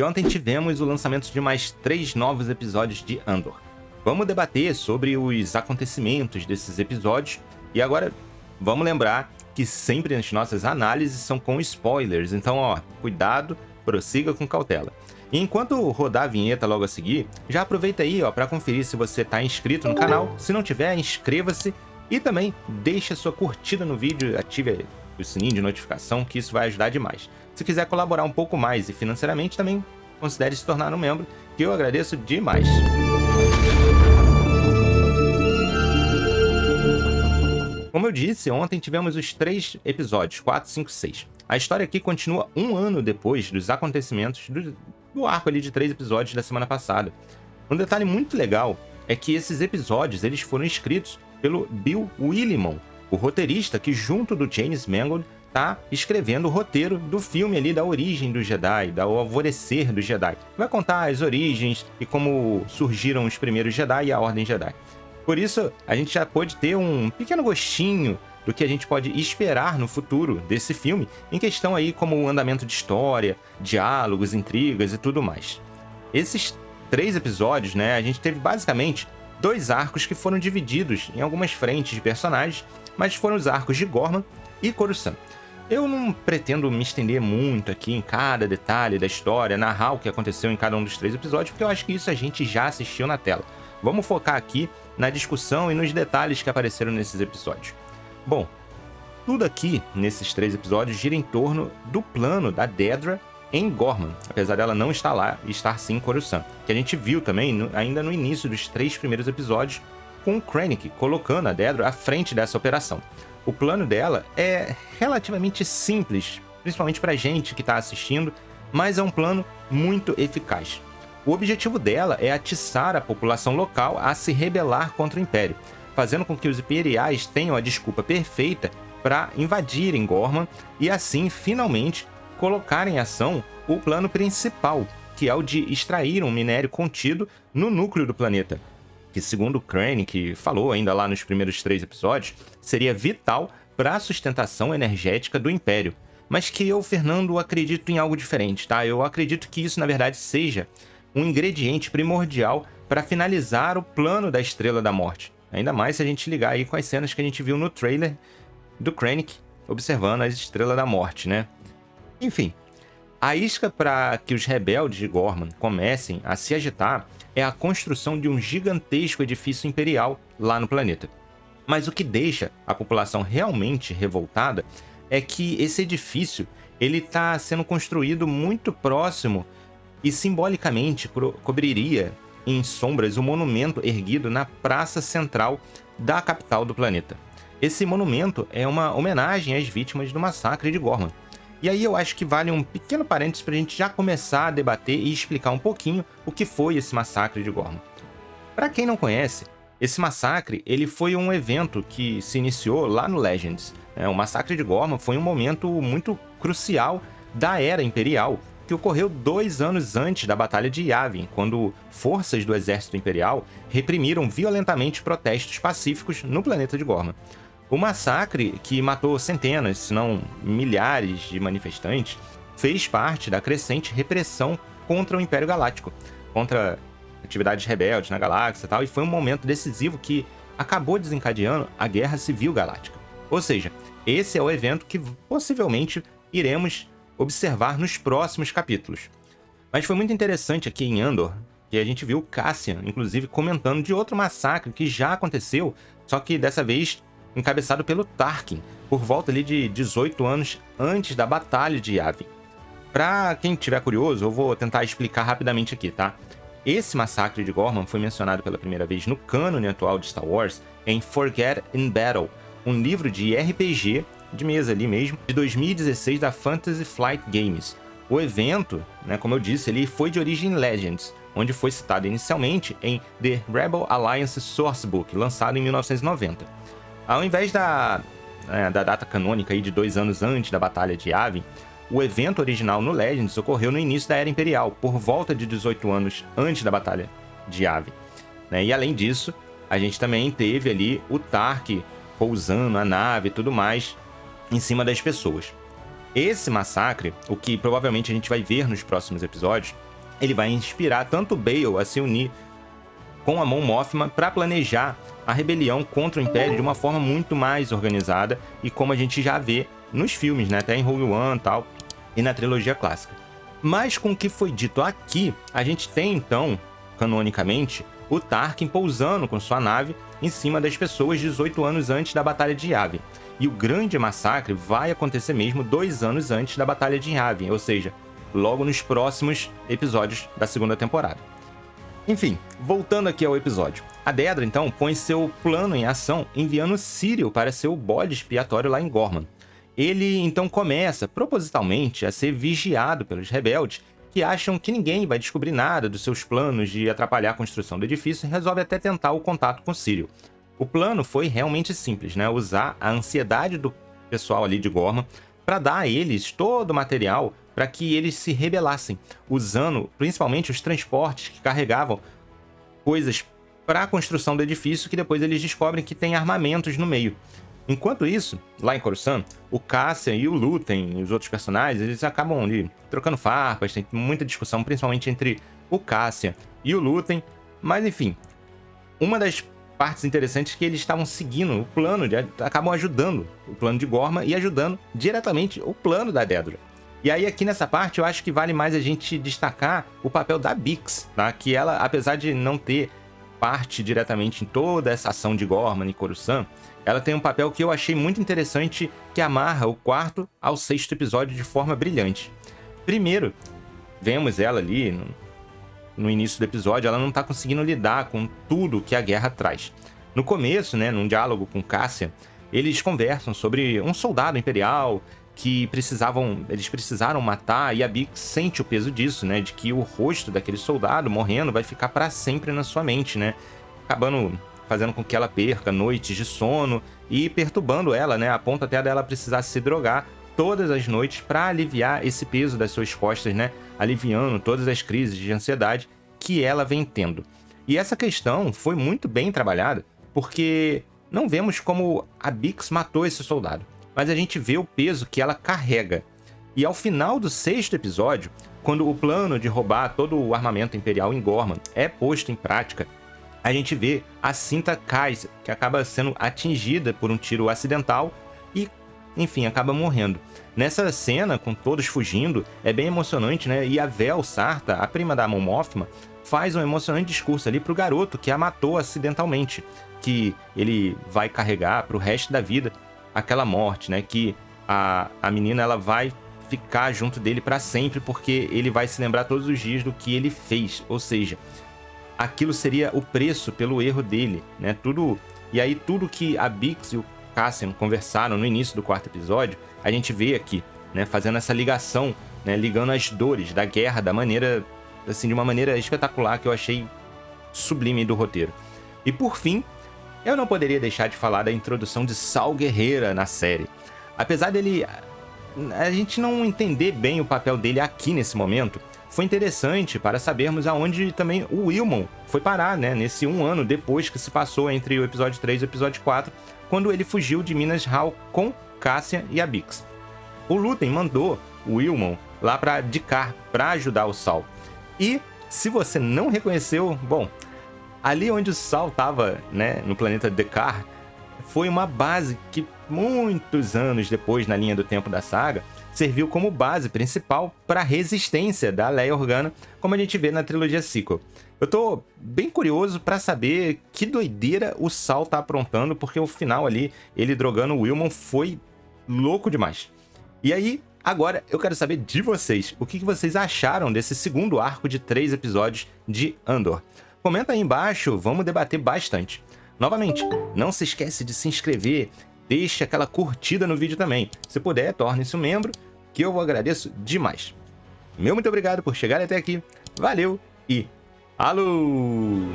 E ontem tivemos o lançamento de mais 3 novos episódios de Andor. Vamos debater sobre os acontecimentos desses episódios e agora vamos lembrar que sempre as nossas análises são com spoilers, então cuidado, prossiga com cautela. E enquanto rodar a vinheta logo a seguir, já aproveita aí para conferir se você está inscrito no canal, se não tiver, inscreva-se e também deixe a sua curtida no vídeo, ative o sininho de notificação que isso vai ajudar demais. Se quiser colaborar um pouco mais e financeiramente também, considere se tornar um membro, que eu agradeço demais. Como eu disse, ontem tivemos os 3 episódios, 4, 5, 6. A história aqui continua um ano depois dos acontecimentos do arco ali de 3 episódios da semana passada. Um detalhe muito legal é que esses episódios eles foram escritos pelo Bill Willimon, o roteirista que junto do James Mangold tá escrevendo o roteiro do filme ali da origem do Jedi, do alvorecer do Jedi. Vai contar as origens e como surgiram os primeiros Jedi e a Ordem Jedi. Por isso, a gente já pode ter um pequeno gostinho do que a gente pode esperar no futuro desse filme, em questão aí como o andamento de história, diálogos, intrigas e tudo mais. Esses 3 episódios, a gente teve basicamente 2 arcos que foram divididos em algumas frentes de personagens, mas foram os arcos de Gorman e Coruscant. Eu não pretendo me estender muito aqui em cada detalhe da história, narrar o que aconteceu em cada um dos 3 episódios, porque eu acho que isso a gente já assistiu na tela. Vamos focar aqui na discussão e nos detalhes que apareceram nesses episódios. Bom, tudo aqui nesses 3 episódios gira em torno do plano da Dedra em Gorman, apesar dela não estar lá e estar sim em Coruscant, que a gente viu também ainda no início dos 3 primeiros episódios, com o Krennic colocando a Dedra à frente dessa operação. O plano dela é relativamente simples, principalmente pra gente que está assistindo, mas é um plano muito eficaz. O objetivo dela é atiçar a população local a se rebelar contra o Império, fazendo com que os imperiais tenham a desculpa perfeita para invadirem Gorman e assim, finalmente, colocar em ação o plano principal, que é o de extrair um minério contido no núcleo do planeta, que segundo Krennic falou ainda lá nos primeiros 3 episódios, seria vital para a sustentação energética do Império. Mas que eu, Fernando, acredito em algo diferente, tá? Eu acredito que isso, na verdade, seja um ingrediente primordial para finalizar o plano da Estrela da Morte. Ainda mais se a gente ligar aí com as cenas que a gente viu no trailer do Krennic observando as Estrelas da Morte, Enfim, a isca para que os rebeldes de Gorman comecem a se agitar é a construção de um gigantesco edifício imperial lá no planeta. Mas o que deixa a população realmente revoltada é que esse edifício está sendo construído muito próximo e simbolicamente cobriria em sombras o monumento erguido na praça central da capital do planeta. Esse monumento é uma homenagem às vítimas do massacre de Gorman. E aí eu acho que vale um pequeno parênteses para a gente já começar a debater e explicar um pouquinho o que foi esse massacre de Gorman. Para quem não conhece, esse massacre ele foi um evento que se iniciou lá no Legends. O massacre de Gorman foi um momento muito crucial da Era Imperial, que ocorreu 2 anos antes da Batalha de Yavin, quando forças do Exército Imperial reprimiram violentamente protestos pacíficos no planeta de Gorman. O massacre, que matou centenas, se não milhares de manifestantes, fez parte da crescente repressão contra o Império Galáctico, contra atividades rebeldes na galáxia e tal, e foi um momento decisivo que acabou desencadeando a Guerra Civil Galáctica. Ou seja, esse é o evento que possivelmente iremos observar nos próximos capítulos. Mas foi muito interessante aqui em Andor, que a gente viu Cassian, inclusive, comentando de outro massacre que já aconteceu, só que dessa vez encabeçado pelo Tarkin, por volta ali de 18 anos antes da Batalha de Yavin. Para quem estiver curioso, eu vou tentar explicar rapidamente aqui, tá? Esse massacre de Gorman foi mencionado pela primeira vez no cânone atual de Star Wars em Forget in Battle, um livro de RPG, de mesa ali mesmo, de 2016 da Fantasy Flight Games. O evento, como eu disse, ele foi de origem Legends, onde foi citado inicialmente em The Rebel Alliance Sourcebook, lançado em 1990. Ao invés da data canônica aí de 2 anos antes da Batalha de Yavin, o evento original no Legends ocorreu no início da Era Imperial, por volta de 18 anos antes da Batalha de Yavin. E além disso, a gente também teve ali o Tark pousando a nave e tudo mais em cima das pessoas. Esse massacre, o que provavelmente a gente vai ver nos próximos episódios, ele vai inspirar tanto Bail a se unir com a Mon Mothma para planejar a rebelião contra o Império de uma forma muito mais organizada e como a gente já vê nos filmes, né? Até em Rogue One e tal, e na trilogia clássica. Mas com o que foi dito aqui, a gente tem então, canonicamente, o Tarkin pousando com sua nave em cima das pessoas 18 anos antes da Batalha de Yavin. E o grande massacre vai acontecer mesmo 2 anos antes da Batalha de Yavin, ou seja, logo nos próximos episódios da segunda temporada. Enfim, voltando aqui ao episódio. A Dedra, então, põe seu plano em ação enviando Sírio para ser o bode expiatório lá em Gorman. Ele, então, começa, propositalmente, a ser vigiado pelos rebeldes, que acham que ninguém vai descobrir nada dos seus planos de atrapalhar a construção do edifício e resolve até tentar o contato com Sírio. O plano foi realmente simples, né? Usar a ansiedade do pessoal ali de Gorman para dar a eles todo o material para que eles se rebelassem, usando principalmente os transportes que carregavam coisas para a construção do edifício, que depois eles descobrem que tem armamentos no meio. Enquanto isso, lá em Coruscant, o Cassian e o Luthen e os outros personagens, eles acabam ali trocando farpas, tem muita discussão, principalmente entre o Cassian e o Luthen, mas enfim, uma das partes interessantes é que eles estavam seguindo o plano, acabam ajudando o plano de Gorman e ajudando diretamente o plano da Dedra. E aí aqui nessa parte eu acho que vale mais a gente destacar o papel da Bix, tá? Que ela, apesar de não ter parte diretamente em toda essa ação de Gorman e Coruscant, ela tem um papel que eu achei muito interessante, que amarra o 4º ao 6º episódio de forma brilhante. Primeiro, vemos ela ali no início do episódio, ela não está conseguindo lidar com tudo que a guerra traz. No começo, né, num diálogo com Cassian, eles conversam sobre um soldado imperial que eles precisaram matar, e a Bix sente o peso disso, né, de que o rosto daquele soldado morrendo vai ficar para sempre na sua mente, né, acabando fazendo com que ela perca noites de sono e perturbando ela, né, a ponto até dela precisar se drogar todas as noites para aliviar esse peso das suas costas, né, aliviando todas as crises de ansiedade que ela vem tendo. E essa questão foi muito bem trabalhada, porque não vemos como a Bix matou esse soldado, mas a gente vê o peso que ela carrega. E ao final do 6º episódio, quando o plano de roubar todo o armamento imperial em Gorman é posto em prática, a gente vê a Cinta Kaiser, que acaba sendo atingida por um tiro acidental e, enfim, acaba morrendo. Nessa cena, com todos fugindo, é bem emocionante, né? E a Vel Sarta, a prima da Mon Mothma, faz um emocionante discurso ali pro garoto que a matou acidentalmente, que ele vai carregar pro resto da vida aquela morte, né? Que a menina ela vai ficar junto dele para sempre, porque ele vai se lembrar todos os dias do que ele fez, ou seja, aquilo seria o preço pelo erro dele, né? E aí tudo que a Bix e o Cassian conversaram no início do 4º episódio, a gente vê aqui, né? Fazendo essa ligação, né? Ligando as dores da guerra da maneira, assim, de uma maneira espetacular que eu achei sublime do roteiro. E por fim, eu não poderia deixar de falar da introdução de Saw Gerrera na série. Apesar dele, a gente não entender bem o papel dele aqui nesse momento, foi interessante para sabermos aonde também o Wilmon foi parar, né, nesse 1 ano depois que se passou entre o episódio 3 e o episódio 4, quando ele fugiu de Minas Hall com Cassian e a Bix. O Luthen mandou o Wilmon lá para D'Qar para ajudar o Saw. E, se você não reconheceu, bom, ali onde o Saw estava, né, no planeta D'Qar, foi uma base que muitos anos depois, na linha do tempo da saga, serviu como base principal para a resistência da Leia Organa, como a gente vê na trilogia sequel. Eu tô bem curioso para saber que doideira o Saw tá aprontando, porque o final ali, ele drogando o Wilmon, foi louco demais. E aí, agora eu quero saber de vocês, o que vocês acharam desse segundo arco de 3 episódios de Andor? Comenta aí embaixo, vamos debater bastante. Novamente, não se esquece de se inscrever, deixe aquela curtida no vídeo também. Se puder, torne-se um membro, que eu agradeço demais. Meu muito obrigado por chegar até aqui, valeu e alô!